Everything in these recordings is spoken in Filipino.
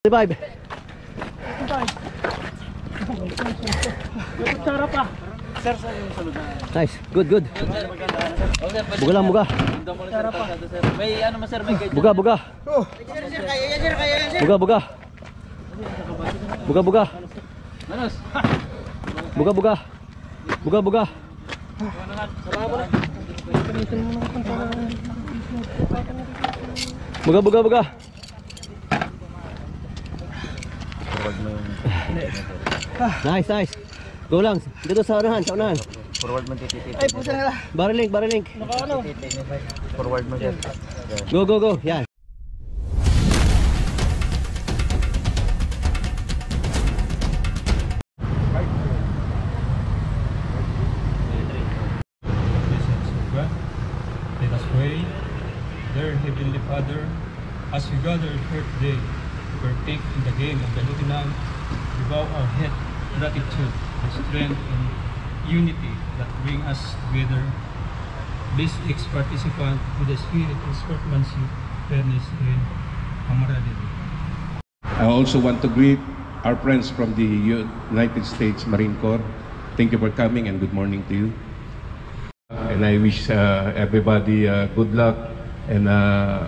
Revive. Nice, good. Buga lang, buga. May ano sir, may guide. Buga. Buga. Manos. Buga. Buga. Nice. Go lang. Dito sa unahan. Forward mo tititit. Ay, pusa na lang. Barrelink. Nakaano? Forward mo sir. Go. Yan. Let us pray. Dear Heavenly Father, as we gather here today to partake in the game of the Lieutenant, we bow our head in gratitude, the strength and unity that bring us together. Bless each participant with the spirit of sportsmanship, fairness, and camaraderie. I also want to greet our friends from the United States Marine Corps. Thank you for coming and good morning to you. And I wish everybody good luck and a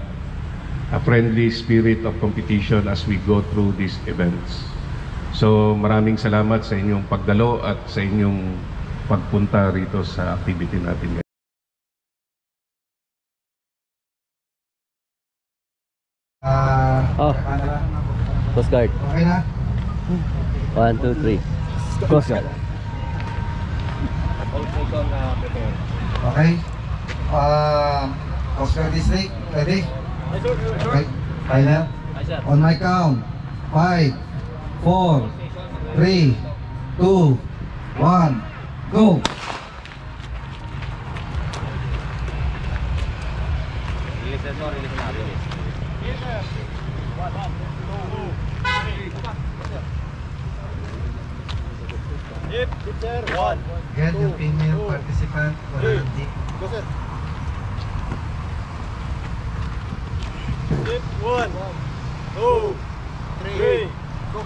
friendly spirit of competition as we go through these events. So maraming salamat sa inyong pagdalo at sa inyong pagpunta rito sa activity natin. Coast Guard. Okay na? 1, 2, 3. Coast Guard. Okay. Coast Guard District, ready? Okay. Final. On my count. 5, 4, 3, 2, 1, go! Get yung female participant. Go sir. Hit 1, 2, 3, go.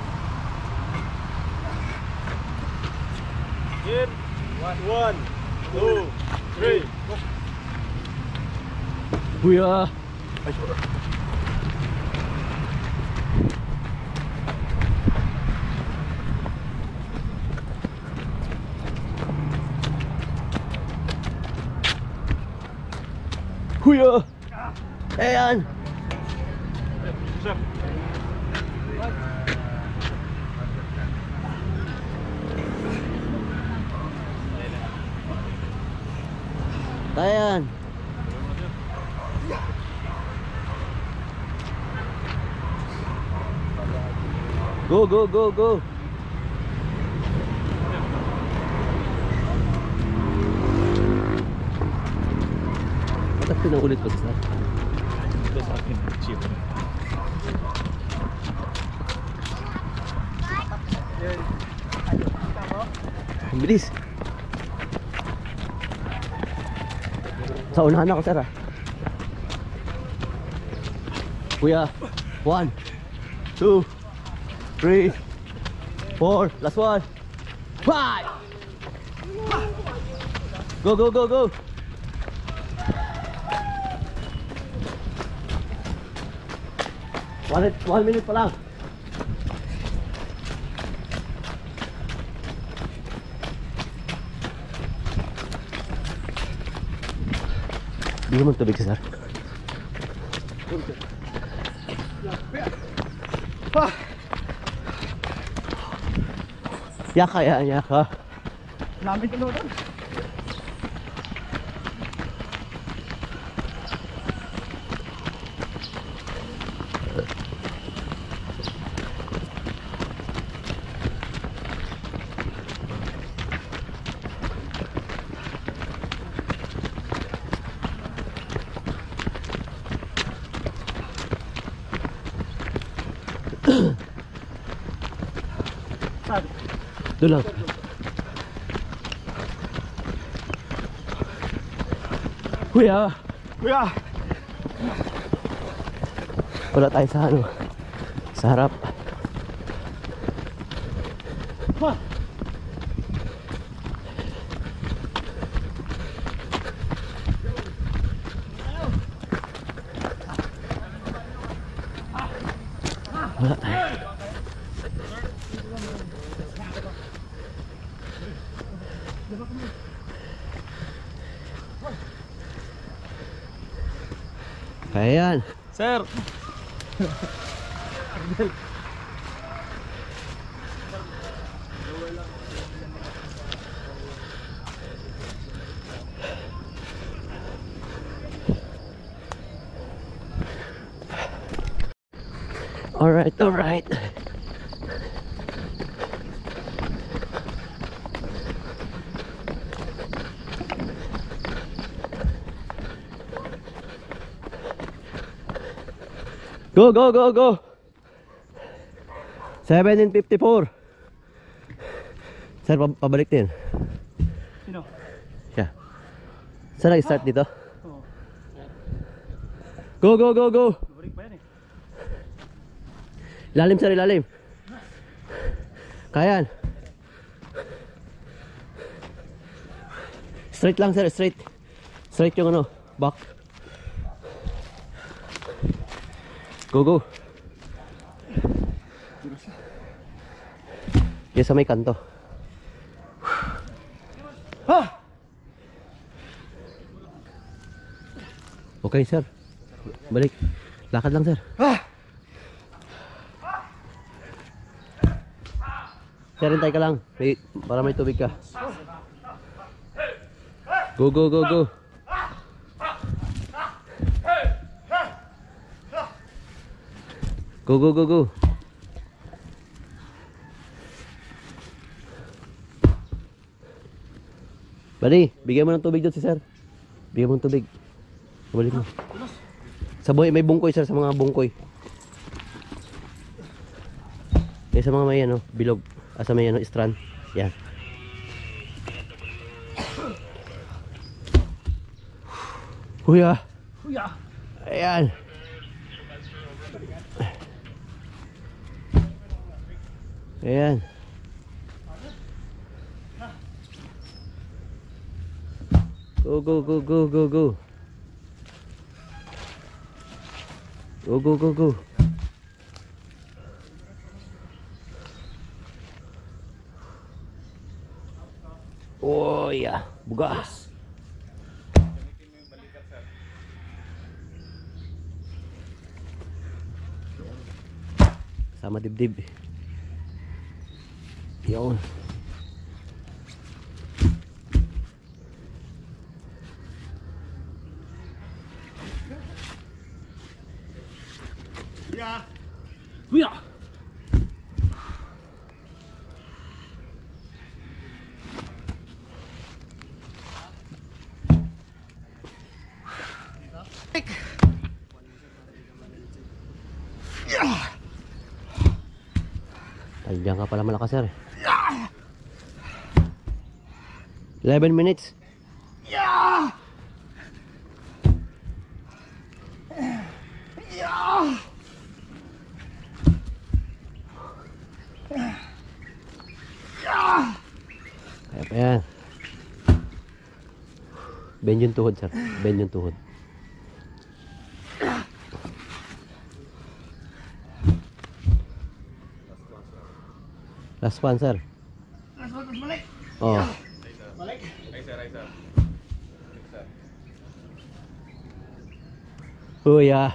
Hit 1, 2, 3, go. Kuya. Ayan. Ayan. Go. Ba't pinaulit ko sa? Ito sa akin, chip. Ang bilis. Sa unahan ako, sir. Kuya, 1, 2, 3, 4, last one. 5. Go. 1 minute pa lang. Di naman tubig, sir. Yaka. Namin ka doon. Doon lang. Kuya. Wala tayo sa ano, sa harap. Kaya yan. Sir! Alright, alright. Go, go, go, go. 7:54. Sir, pabalik din. Sino? Siya. Saan nag-start dito? Go, go, go, go. Balik pa yan eh. Ilalim sir, ilalim. Kaya yan. Straight lang sir, straight. Straight yung ano, back. Go, go. Yes, sa may kanto. Okay sir. Balik. Lakad lang sir. Sir, hintay ka lang. Para may tubig ka. Go, go, go, go. Go, go, go, go. Buddy, bigyan mo ng tubig doon si sir. Bigyan mo ng tubig. Balik mo. Sa buhay, may bungkoy sir, sa mga bungkoy. Kaya sa mga may ano, bilog. Sa may ano, strand. Yan. Huya. Huya! Ayan. Ayan. Go, go, go, go, go, go. Go, go, go, go. Oh, yeah. Bugas. Sama dibdib. Yun. Huya! Ay, diyan ka pala malakas sir. 11 minutes. Kaya pa yan. Bend yung tuhod sir. Bend yung tuhod. Last one sir. Last one, tapos balik! Oh. Balik! Oh yeah.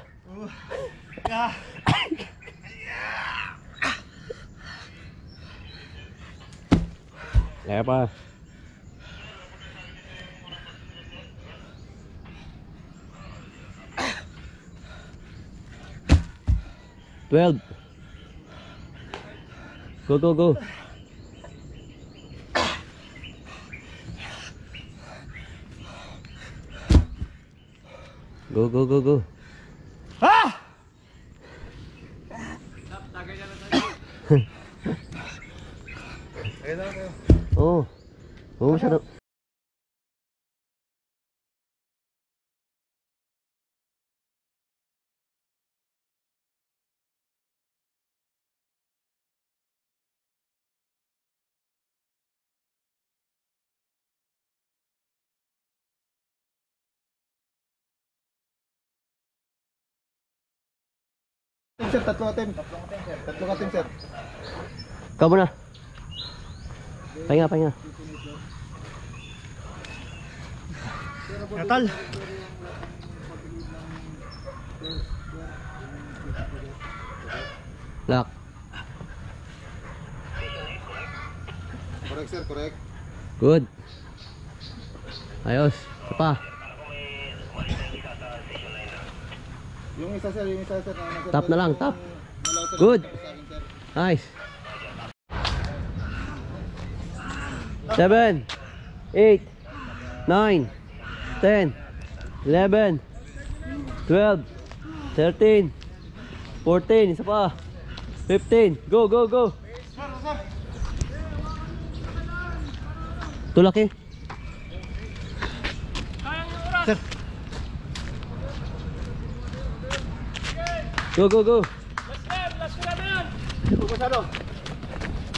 Yeah! Kaya pa. Twelve. Go, go, go. Go, go, go, go. Ah! Oh. Oh, masyado. sir, tatlong attempt. Tatlong attempt, sir. Ikaw muna. Pahinga. Natal. Lock. Correct, sir, correct. Good. Ayos. Isa pa. Yung isa, sir, sir. Tap na lang, tap. Nalaw, sir, Good. sa akin, sir. Nice. 7, 8, 9, 10, 11, 12, 13, 14, isa pa. 15. Go. Tulak eh. Sir. Go.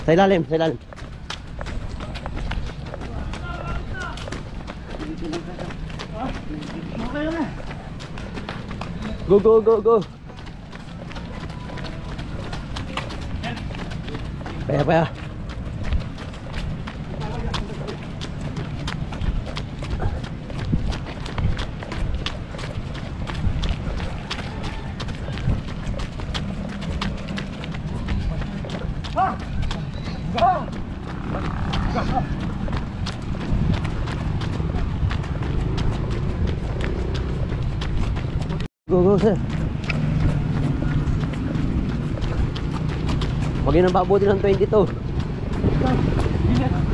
Sa ilalim. Go. Paya. Go, sir. Huwag yun ang pabuti ng 22.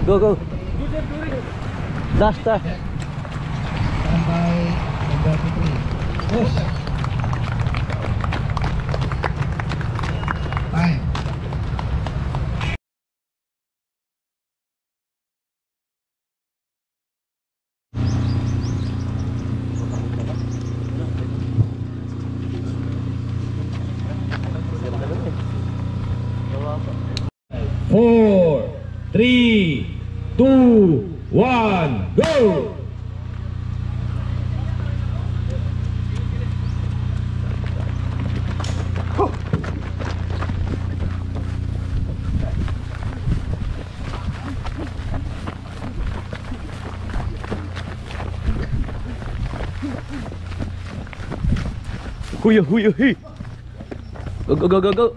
Go. Last, sir. Standby, number 3. Push. Time. Four, three, two, one, go! Huya. Go. Go. Go.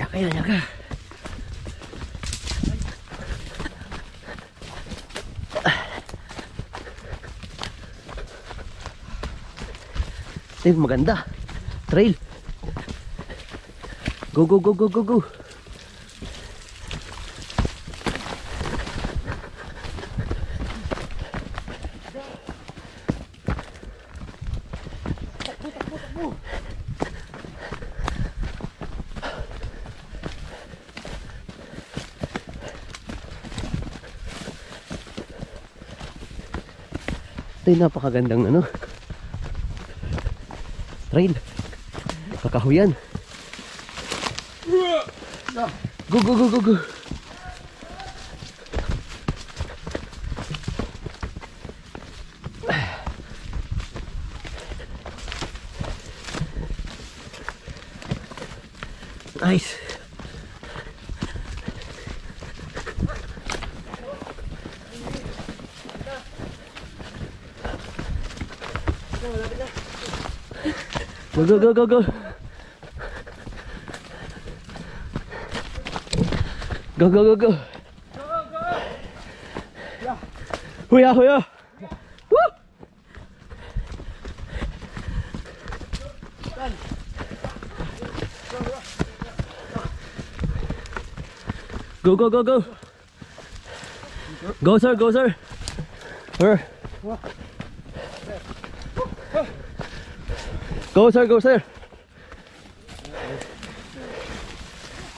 Yaka. Maganda. Trail. Go. Ito yung napakagandang trail. Kakahuyan. Go. Nice. Go. Go. Huya. Woo! Go. Go sir, go sir. Sir. Go sir, go sir.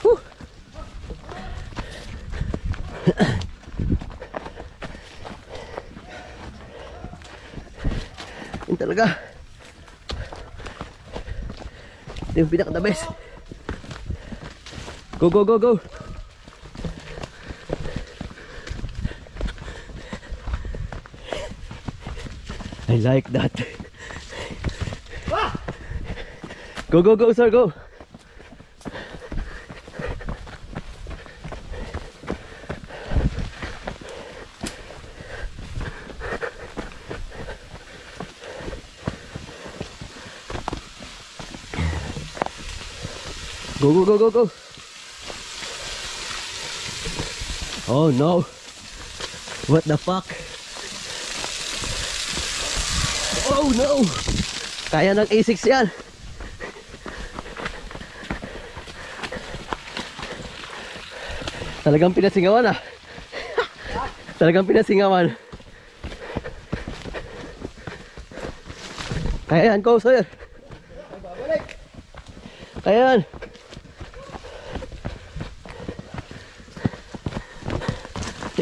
Whew. Yun talaga. Ito yung pinaka the best. Go, go, go, go. I like that. Go, go, go, sir, go. Go, go, go, go, go. Oh no. What the fuck? Oh no. Kaya ng A6 yan. Talagang pinasingawan ah. Talagang pinasingawan. Kaya yan, go sir. Kaya yan.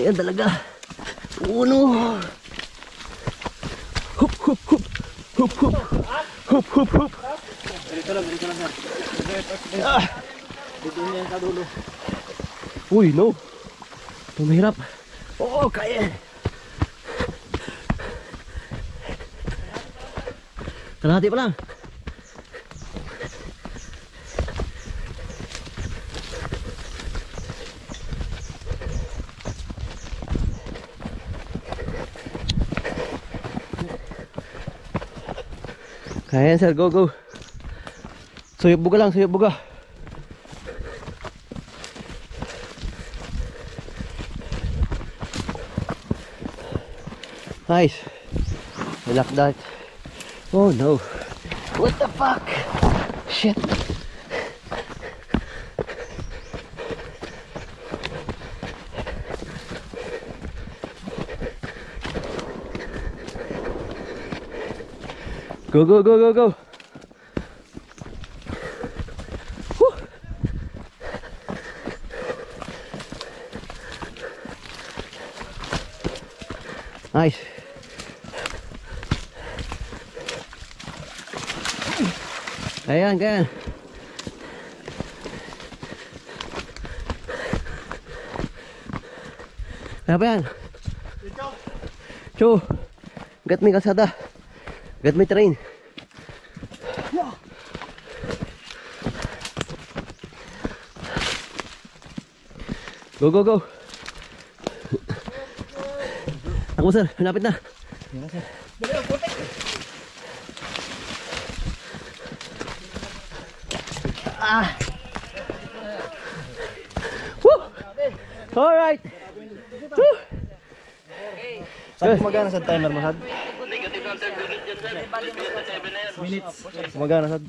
Ayan talaga. Uno. Hup, hup, hup. Hup, hup. Hup, hup, hup. Dito lang sir. Ah. Dito niya sa dulo. Uy, no. Ito mahirap. Oo, kaya. Kalahati pa lang. Kaya yan, sir, go, go. Suyop buga lang, suyop buga. Nice. I like that. Oh no. What the fuck? Shit. Go, go, go, go, go. Whew. Nice. Ayan, ayan. Kaya pa yan? Cho, gat may kalsada. Gat may train. Go, go, go. Ako sir, malapit na. Ah. Woo! All right. Woo! Saan kumagana sa timer mo, Sad? Minutes. Kumagana, Sad?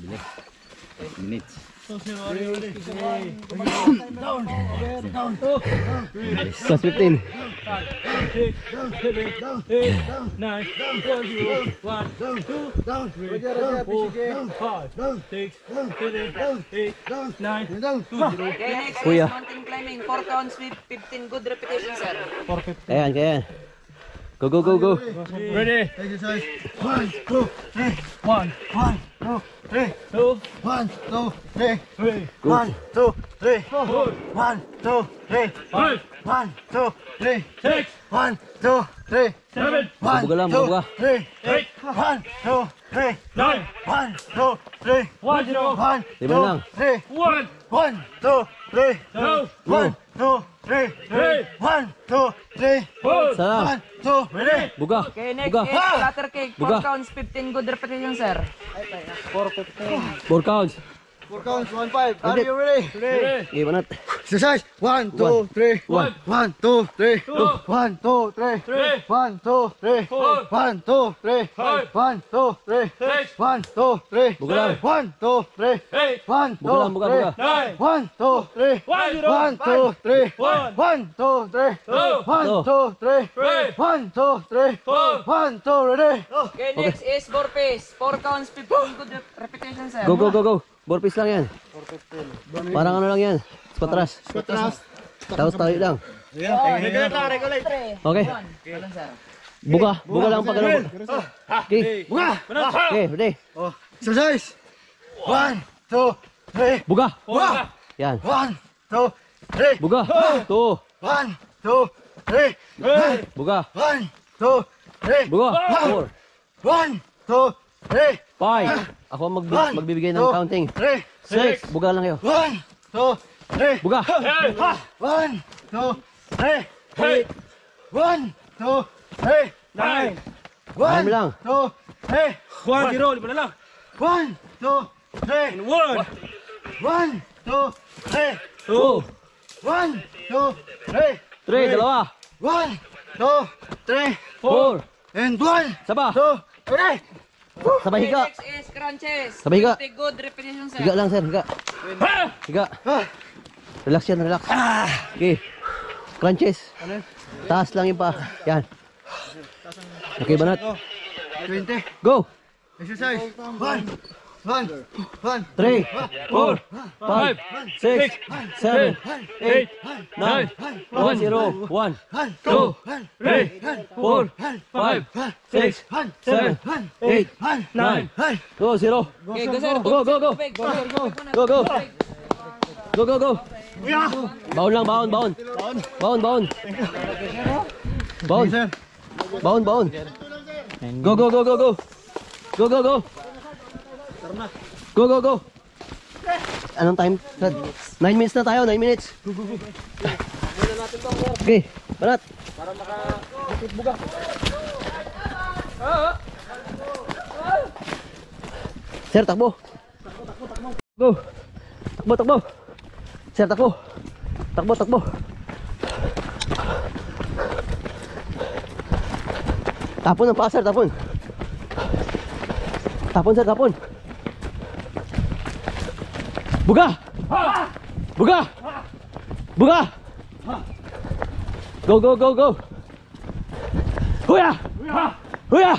Minutes. Plus 15. 9, Kuya. mountain climbing, 4 counts with 15 good repetition, sir. Ayan, ayan. Go, go, go, go. Ready? Exercise. 1, 2, 3. 1, 2, 3. 1, 2, 3. 1, 2, 3. 1, 2, 3. 1, 2, 3. 6, 1, 2, 3. 7, 1, Buga lang, 2, buga. 3. 8, 1, 2, 3. 9, 1, 2, 3. 1, 0, 1, Lima 2, lang. 3. 1, 1, 2, 3. 2, 1, 2, 3. 3, 1, 2, 3. 4, Salam. 1, 2, ready. Buga. Okay, next Buga. is platter cake, 4 Buga. counts, 15 good repetition, sir. 4 counts. 4 counts, 1, 5. Are you ready? Okay, banat. Exercise. 1, 2, 3. 1, 2, 3. 1, 2, 3. 1, 2, 3. 1, 2, 3. 1, 2, 3. 1, 2, 3. Buga lang. 1, 2, 3. 1, 2, 3. Buga lang, buga, buga. 1, 2, 3. 1, 2, 3. 1, 2, 3. 1, 2, 3. 1, 2, 3. 1, 2, ready? Okay, next is burpees. 4 counts, 15 good repetition, sir. Go, go, go, go. Burpees lang yan. Parang ano lang yan. Patras. Tapos tayo lang. Okay. Buga. Buga lang pag ano. Okay. Buga! Okay, ready. Oh, exercise. 1, 2, 3. Buga. Buga! Yan. 1, 2, 3. Buga. 2. 1, 2, 3. Buga. 1, 2, 3. Buga. 4. 1, 2, 3. 5. Ako ang magbibigay ng counting. 3. 6. Buga lang kayo. 1, 2, 3. Buga. 1, 2, 3. 1, 2, 3. 9. 1 lang. 2, 3. 1, 0. Lima na lang. 1, 2, 3. 1. 1, 2, 3. 2. 1, 2, 3. 3. Dalawa. 1, 2, 3. 4. And 1, Saba. 2, 3. Sabay Okay, higa. next is crunches. Sabay higa. 50 good repetition, sir. Higa lang, sir. Higa. Higa. Relax yan, relax. Okay. Crunches. Taas lang yung pa. Yan. Okay, banat. 20. Go. Exercise. 1, 1, 1. 3, 4, 5, 6, 7, 8, 9, 1, 0, 1, 2, 3, 4, 5, 6, 7, 8, 9, 2, 0. Okay, go, sir. Go, go, go. Tubig, go, sir, go. Go, go. Go, go, go. Baon lang, baon, baon. Baon, baon. Baon. Baon, baon. Go, go, go, go, go. Go, go, go. Go, go, go. Anong time? 9 minutes na tayo, 9 minutes. Okay, banat. Para maka-buga. Sir, takbo. Go. Takbo, takbo. Sir, takbo. Takbo, takbo. Tapon ang paa, sir, tapon. Tapon, sir, tapon. Buga! Buga! Buga! Go, go, go, go! Huya! Huya!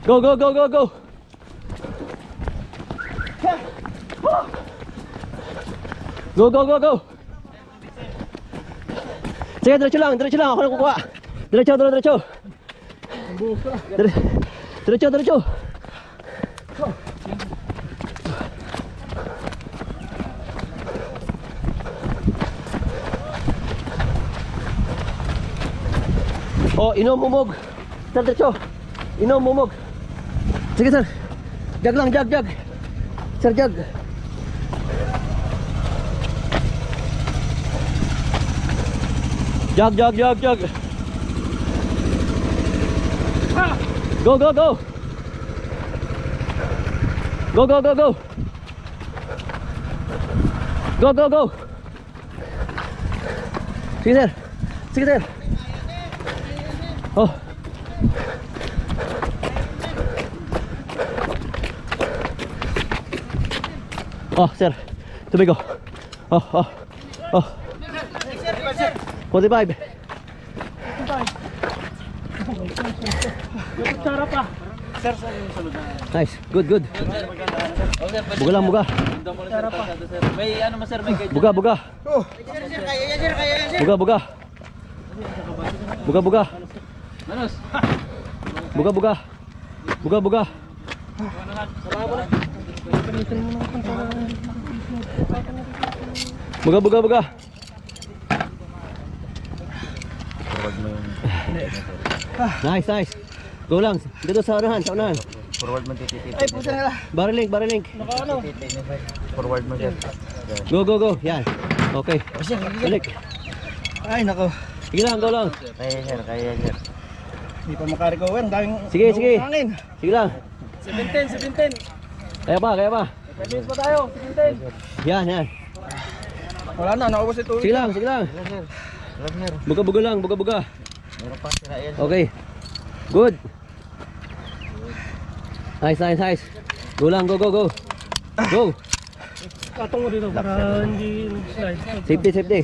Go, go, go, go, go! Go, go, go, go! Sige, diretso lang, ako na kukuha. Diretso, diretso. Diretso, diretso. Oh, inom umog. Sir, diretso. Inom umog. Sige, sir. Jag lang, jag, jag. Sir, jag. Jag, jag, jag, jag. Go, go, go. Go, go, go, go. Go, go, go. Sige, sir. Sige, sir. Oh. Oh, sir. Tubig ko. Oh, oh. Oh. 45. Nice. Good, good. Buga lang, buga. May ano mo sir, may guide. Buga, buga. Buga, buga. Buga, buga. Manos. Buga, buga. Buga, buga. Buga, buga, buga. Nice, nice. Go lang. Dito sa unahan, sa unahan. Forward mo tititi. Ay, pusa na lang. Barrelink, barrelink. Forward mo dyan. Go, go, go. Yan. Okay. Balik. Ay, nako. Sige lang, go lang. Kaya sir, kaya sir. Hindi pa makarecover. Ang daming Sige, sige. hangin. Sige lang. 17. Kaya pa, kaya pa. Yan, yan. Wala na, naubos ito. Sige lang, sige lang. Buga-buga lang, buga-buga. Okay. Good. Nice, nice, nice. Go lang, go, go, go. Go. Katong mo dito para hindi slide. Safety, safety.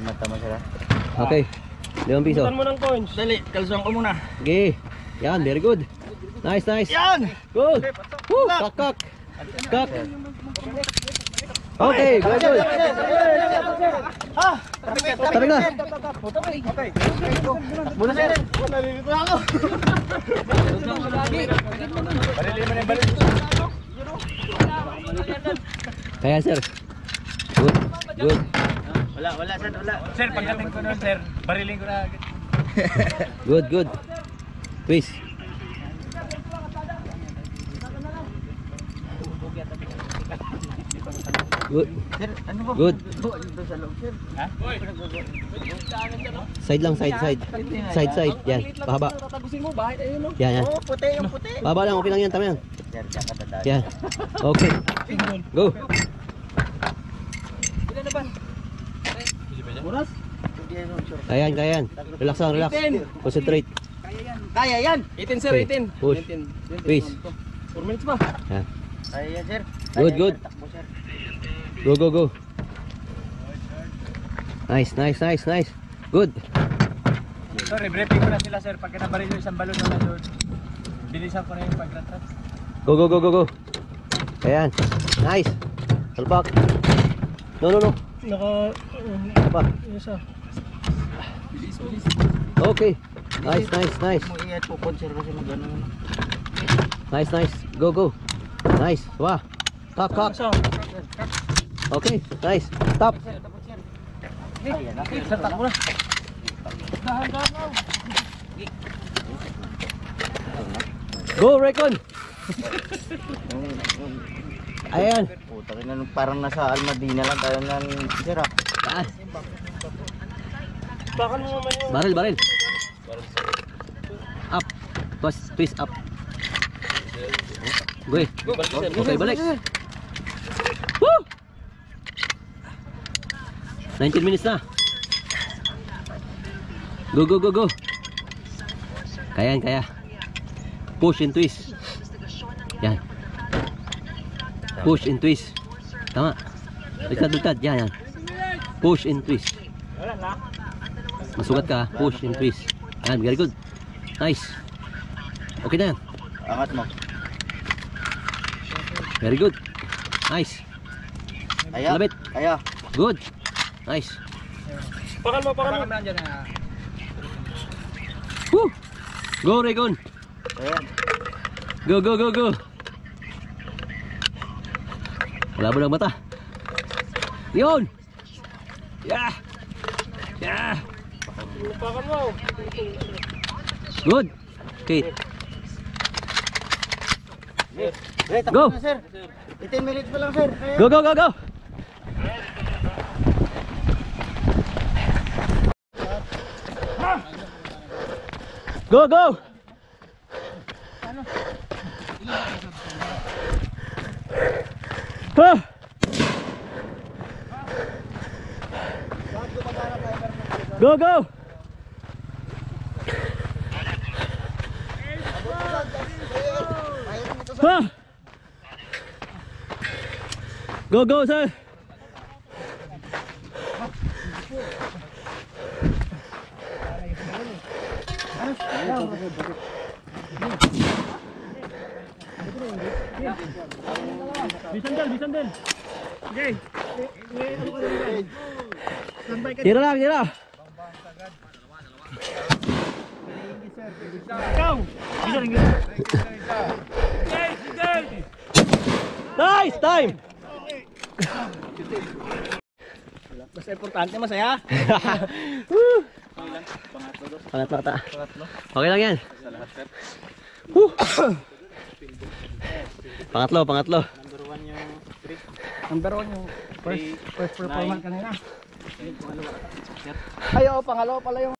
Mata mo sila. Okay. 5 piso. Butan mo ng coins. Dali, kalsong ko muna. Okay. Yan, very good. Nice, nice. Yan! Good. Woo, kak, kak. Kak. Okay, good, good. Tabi na. Muna sir. Nalilito na ako. Barili mo na yung barili. Kaya, sir. Good, good. Wala sir, wala. Sir, pagdating ko nun sir, bariling ko na agad. Good, good. Twist. Good. Sir, ano ba? Good. Doon sa loob sir. Ha? Side lang, side, side. Side, side. Yan, pahaba. Yan, yan. Oh, puti yung puti. Pahaba lang, okay lang yan, tama yan. Sir, kakatadaan. Yan. Okay. Go. Kayan, kayan. Relax lang, relax. Concentrate. Kaya yan. 18 sir, 18. Push. Twist. 4 minutes pa. Yan. Kaya yan sir. Good, good. Takbo sir. Go, go, go. Nice, nice, nice, nice. Good. Sorry, briefing ko na sila sir. Pagka nabaril yung isang balon na doon, bilisan ko na yung pag-retrat. Go, go, go, go, go. Ayan. Nice. Salpak. No, no, no. Pa. Okay. Nice, nice, nice. Mo iyan po sir kasi mag-ano. Nice, nice. Go, go. Nice. Wah. Kak, kak. Okay. Nice. Stop. Sir, takbo na. Go, Recon. Ayan. Puta rin na parang nasa Almadina lang tayo ng sir ah. Ah. Bakal mo naman yung... Baril, baril. Up. Twist, twist up. Go, okay, balik. Woo! 19 minutes na. Go, go, go, go. Kaya, kaya. Push and twist. Yan. Push and twist. Tama. Baliktad. Yan, yan. Push and twist. Masugat ka. Push and twist. Yan, very good. Nice. Okay na yan. Angat mo. Very good. Nice. Kaya. Labit. Kaya. Good. Nice. Pakal mo. Woo! Go, Recon. Ayan. Go, go, go, go. Wala mo ng mata. Yun! Yeah! Yeah! Pakal mo. Good! Okay. Go! Go! Na, sir. 18 minutes pa lang sir. Kaya. Go, go, go, go! Go, go! Ah! Go, go! Ah! Go, go, sir! Bisandal. Okay. Tira lang, tira! Ikaw. Nice! Time! Basta importante masaya. Pangatlo kata. Okay lang yan. Woo! Pangatlo. Number 1 yung first performance kanina. Ay, pangalawa pala yung